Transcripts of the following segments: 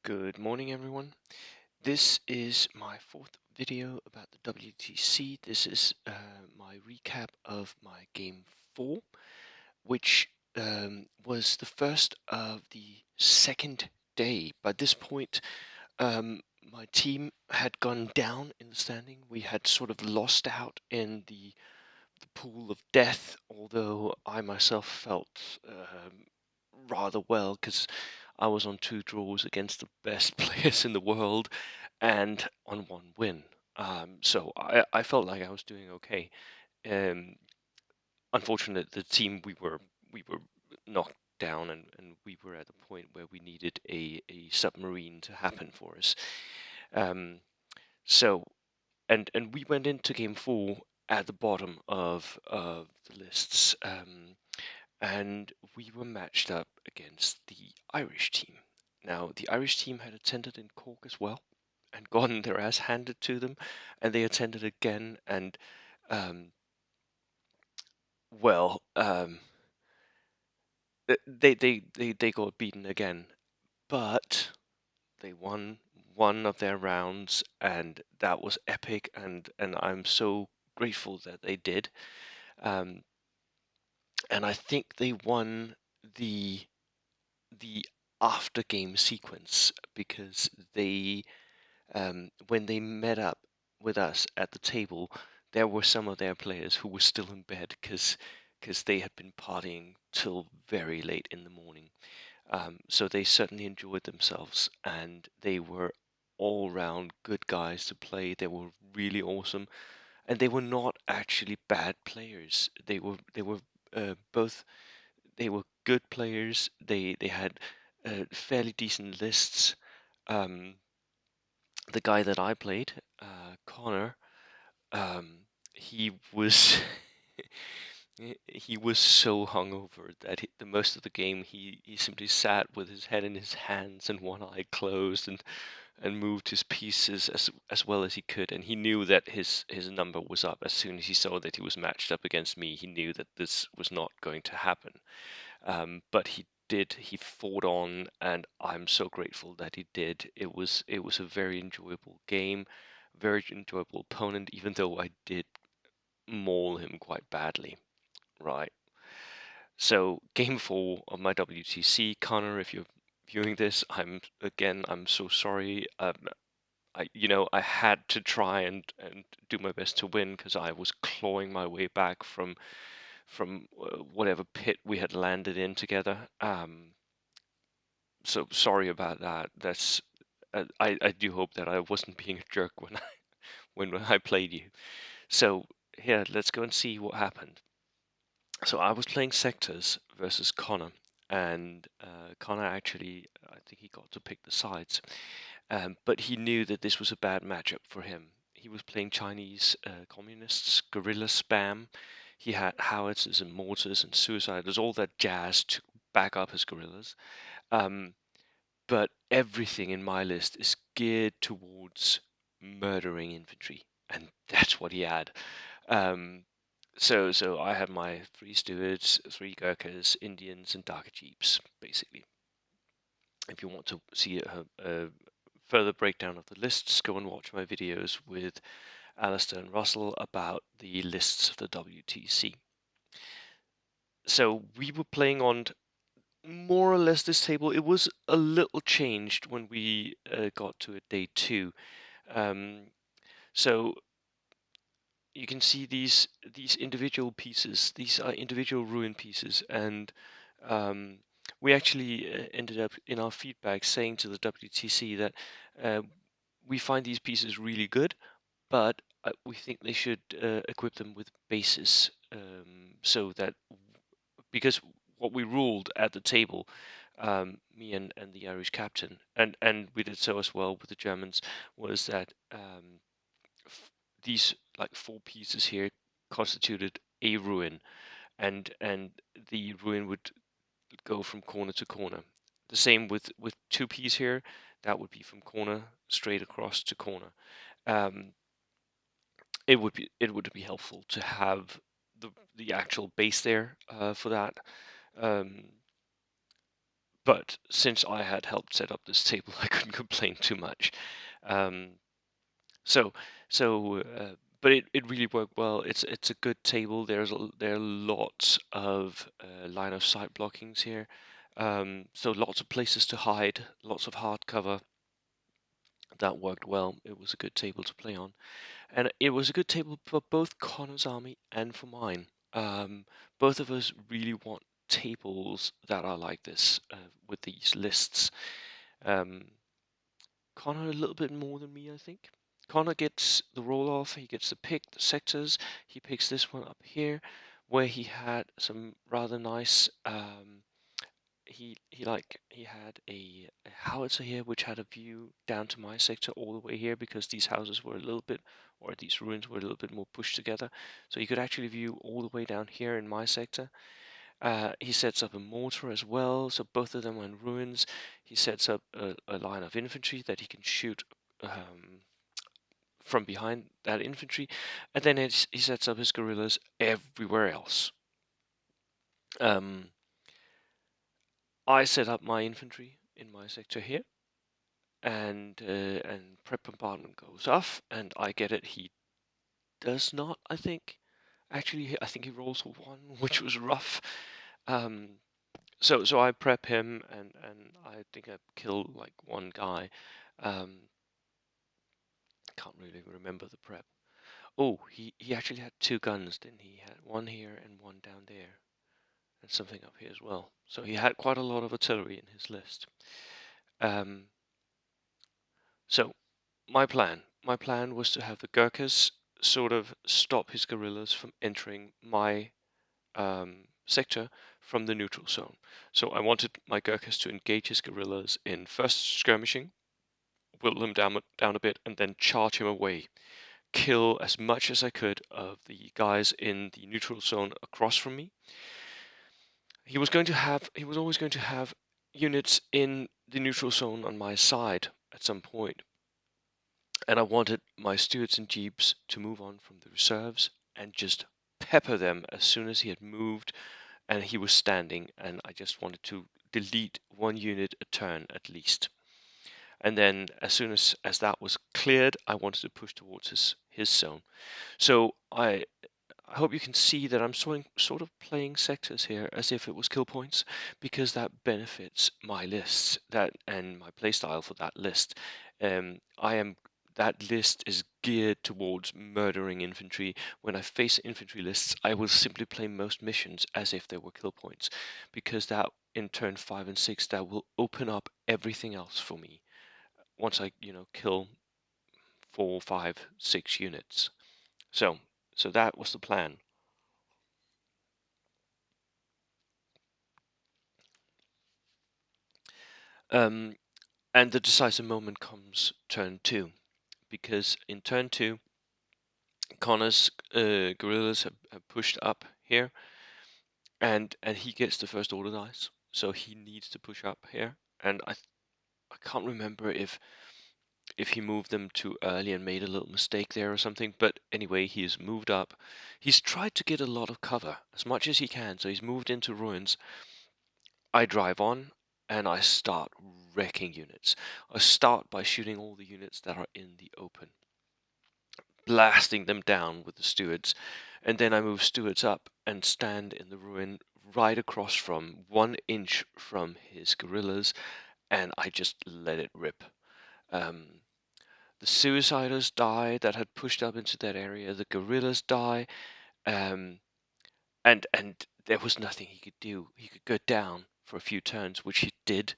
Good morning, everyone. This is my fourth video about the WTC. This is my recap of my game 4, which was the first of the second day. By this point, my team had gone down in the standing. We had sort of lost out in the pool of death, although I myself felt rather well because I was on 2 draws against the best players in the world and on 1 win. So I felt like I was doing okay. Um, Unfortunately, the team we were knocked down and we were at a point where we needed a submarine to happen for us. Um, so and we went into game 4 at the bottom of the lists. And we were matched up against the Irish team. Now, the Irish team had attended in Cork as well and gotten their ass handed to them, and they attended again, and um, well, they got beaten again, but they won one of their rounds, and that was epic, and I'm so grateful that they did. Um, and I think they won the the after game sequence because when they met up with us at the table, there were some of their players who were still in bed because they had been partying till very late in the morning. So they certainly enjoyed themselves, and they were all round good guys to play. They were really awesome, and they were not actually bad players. They were both they were good players. They had fairly decent lists. Um, the guy that I played, Connor, um, he was he was so hungover that the most of the game he simply sat with his head in his hands and one eye closed and moved his pieces as well as he could. And he knew that his number was up as soon as he saw that he was matched up against me. He knew that this was not going to happen. But he did. He fought on, and I'm so grateful that he did. It was a very enjoyable game, very enjoyable opponent, even though I did maul him quite badly. Right. So game 4 of my WTC, Conor, if you're viewing this, I'm so sorry. I had to try and do my best to win because I was clawing my way back from whatever pit we had landed in together. So sorry about that. I do hope that I wasn't being a jerk when I played you. So here, let's go and see what happened. So I was playing sectors versus Connor, and Connor actually, I think he got to pick the sides, but he knew that this was a bad matchup for him. He was playing Chinese communists, guerrilla spam. He had howitzers and mortars and suiciders, all that jazz to back up his guerrillas. Um, but everything in my list is geared towards murdering infantry, and that's what he had. Um, so I had my 3 stewards, 3 Gurkhas, Indians, and Darker Jeeps, basically. If you want to see a further breakdown of the lists, go and watch my videos with Alistair and Russell about the lists of the WTC. So we were playing on more or less this table. It was a little changed when we got to day 2. Um, so you can see these individual pieces. These are individual ruin pieces, and um, we actually ended up in our feedback saying to the WTC that uh, we find these pieces really good, but we think they should equip them with bases, so that because what we ruled at the table, me and the Irish captain, and we did so as well with the Germans, was that these like 4 pieces here constituted a ruin, and the ruin would go from corner to corner. The same with 2 Ps here, that would be from corner straight across to corner. Um, it would be helpful to have the actual base there for that. Um, But since I had helped set up this table, I couldn't complain too much. Um, so but it really worked well. It's a good table. There are lots of line of sight blockings here. So lots of places to hide, lots of hard cover. That worked well. It was a good table to play on. And it was a good table for both Connor's army and for mine. Both of us really want tables that are like this, with these lists. Um, Connor a little bit more than me, I think. Connor gets the roll off, he gets to pick the sectors. He picks this one up here, where he had some rather nice. He had a howitzer here which had a view down to my sector all the way here, because these houses were a little bit, or these ruins were a little bit more pushed together, so you could actually view all the way down here in my sector. He sets up a mortar as well, so both of them are in ruins. He sets up a line of infantry that he can shoot um, from behind that infantry, and then he sets up his guerrillas everywhere else. Um, I set up my infantry in my sector here, and prep bombardment goes off, and I get it. He does not, I think. Actually, I think he rolls a one, which was rough. Um, so I prep him, and I think I kill like one guy. Can't really remember the prep. Oh, he actually had two guns, didn't he? He had one here and one down there, and something up here as well. So he had quite a lot of artillery in his list. Um, so my plan was to have the Gurkhas sort of stop his guerrillas from entering my sector from the neutral zone. So I wanted my Gurkhas to engage his guerrillas in first skirmishing, whittle him down a bit, and then charge him away. Kill as much as I could of the guys in the neutral zone across from me. He was always going to have units in the neutral zone on my side at some point, and I wanted my stewards and jeeps to move on from the reserves and just pepper them as soon as he had moved and he was standing, and I just wanted to delete one unit a turn at least. And then as soon as that was cleared, I wanted to push towards his zone. So I hope you can see that I'm sort of playing sectors here as if it was kill points, because that benefits my lists that and my playstyle for that list. I am That list is geared towards murdering infantry. When I face infantry lists, I will simply play most missions as if they were kill points, because that in turn 5 and 6 that will open up everything else for me once I kill 4, 5, 6 units. So so that was the plan. Um, and the decisive moment comes turn two, because in turn two, Connor's guerrillas have pushed up here, and he gets the first order dice, so he needs to push up here. And I can't remember if he moved them too early and made a little mistake there or something. But anyway, he's moved up. He's tried to get a lot of cover as much as he can, so he's moved into ruins. I drive on and I start wrecking units. I start by shooting all the units that are in the open, blasting them down with the stewards, and then I move stewards up and stand in the ruin right across from 1 inch from his guerrillas, and I just let it rip. Um, the suiciders die that had pushed up into that area. The guerrillas die, um, and there was nothing he could do. He could go down for a few turns, which he did.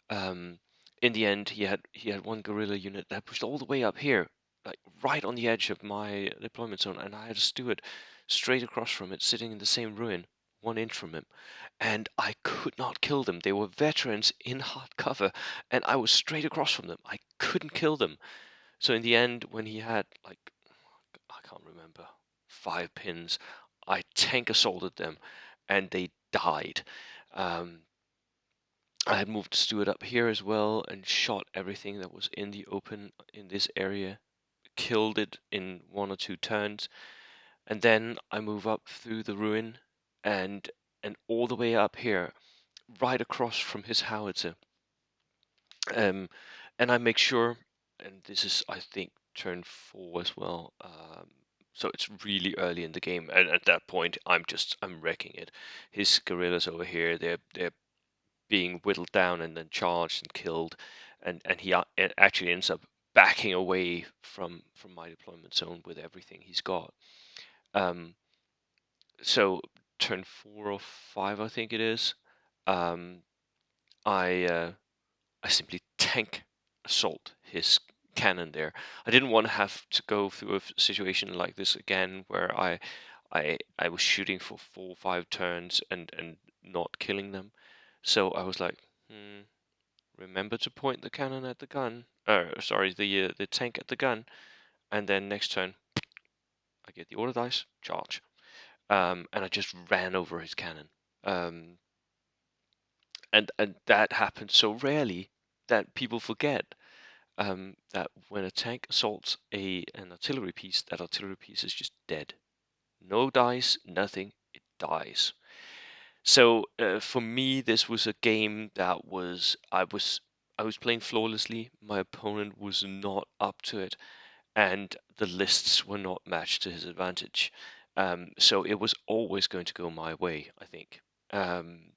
Um, in the end, he had one guerrilla unit that pushed all the way up here, like right on the edge of my deployment zone, and I had a steward straight across from it, sitting in the same ruin, 1 inch from him, and I could not kill them. They were veterans in hard cover, and I was straight across from them. I couldn't kill them. So in the end, when he had like, I can't remember, 5 pins, I tank assaulted them, and they died. Um, I had moved the steward up here as well and shot everything that was in the open in this area, killed it in 1 or 2 turns, and then I move up through the ruin and all the way up here. right across from his howitzer. Um, and I make sure, and this is, I think, turn 4 as well. So it's really early in the game, and at that point, I'm wrecking it. His guerillas over here, they're being whittled down and then charged and killed, and it actually ends up backing away from my deployment zone with everything he's got. Um, so turn 4 or 5, I think it is. Um, I I simply tank assault his cannon there. I didn't want to have to go through a situation like this again, where I was shooting for 4 or 5 turns and not killing them. So I was like, remember to point the cannon at the gun. Sorry, the tank at the gun, and then next turn I get the order dice, charge. And I just ran over his cannon. Um, and that happens so rarely that people forget that when a tank assaults an artillery piece, that artillery piece is just dead. No dice, nothing. It dies. So for me, this was a game that I was playing flawlessly. My opponent was not up to it, and the lists were not matched to his advantage. So it was always going to go my way, I think. Um,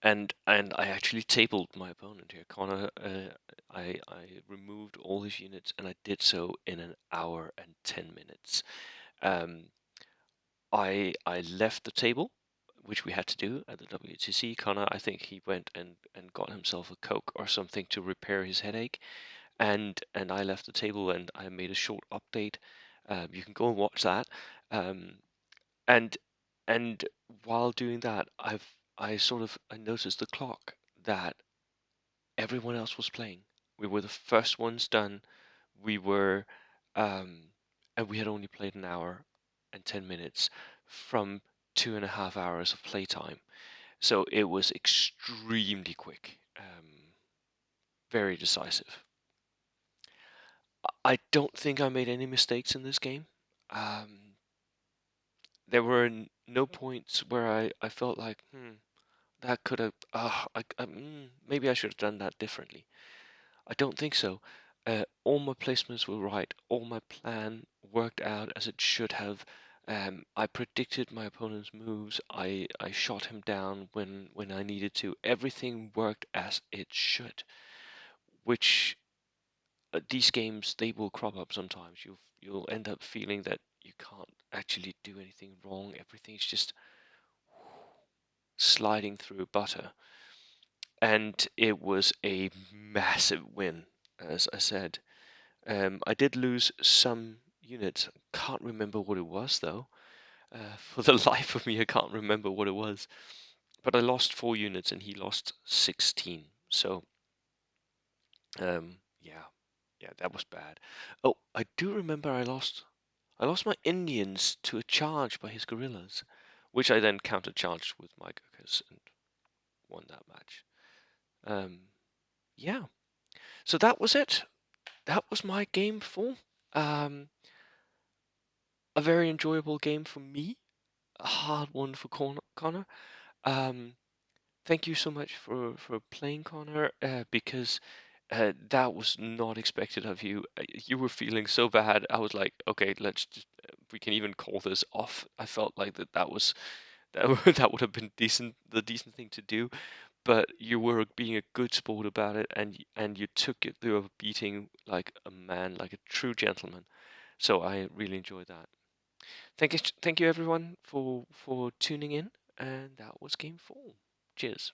and I actually tabled my opponent here, Conor. I removed all his units, and I did so in an hour and 10 minutes. Um, I left the table, which we had to do at the WTC. Conor, I think he went and got himself a Coke or something to repair his headache, and I left the table and I made a short update. You can go and watch that. Um, and and while doing that, I noticed the clock that everyone else was playing. We were the first ones done. We were, um, and we had only played an hour and 10 minutes from 2.5 hours of playtime. So it was extremely quick, very decisive. I don't think I made any mistakes in this game. Um, there were no points where I felt like, that could have, maybe I should have done that differently. I don't think so. All my placements were right. All my plan worked out as it should have. I predicted my opponent's moves. I shot him down when I needed to. Everything worked as it should. Which these games, they will crop up sometimes. You'll end up feeling that you can't actually do anything wrong. Everything's just sliding through butter. And it was a massive win, as I said. I did lose some units. Can't remember what it was though. For the life of me, I can't remember what it was. But I lost 4 units and he lost 16. So, yeah, yeah, that was bad. Oh, I do remember I lost my Indians to a charge by his guerrillas, which I then countercharged with my Gurkhas and won that match. Um, yeah, so that was it. That was my game 4. Um, a very enjoyable game for me. A hard one for Connor. Um, thank you so much for playing, Connor, because that was not expected of you. You were feeling so bad. I was like, okay, let's just, we can even call this off. I felt like that was that would have been the decent thing to do, but you were being a good sport about it, and you took it through a beating like a man, like a true gentleman. So I really enjoyed that. Thank you everyone for tuning in, and that was game 4. Cheers.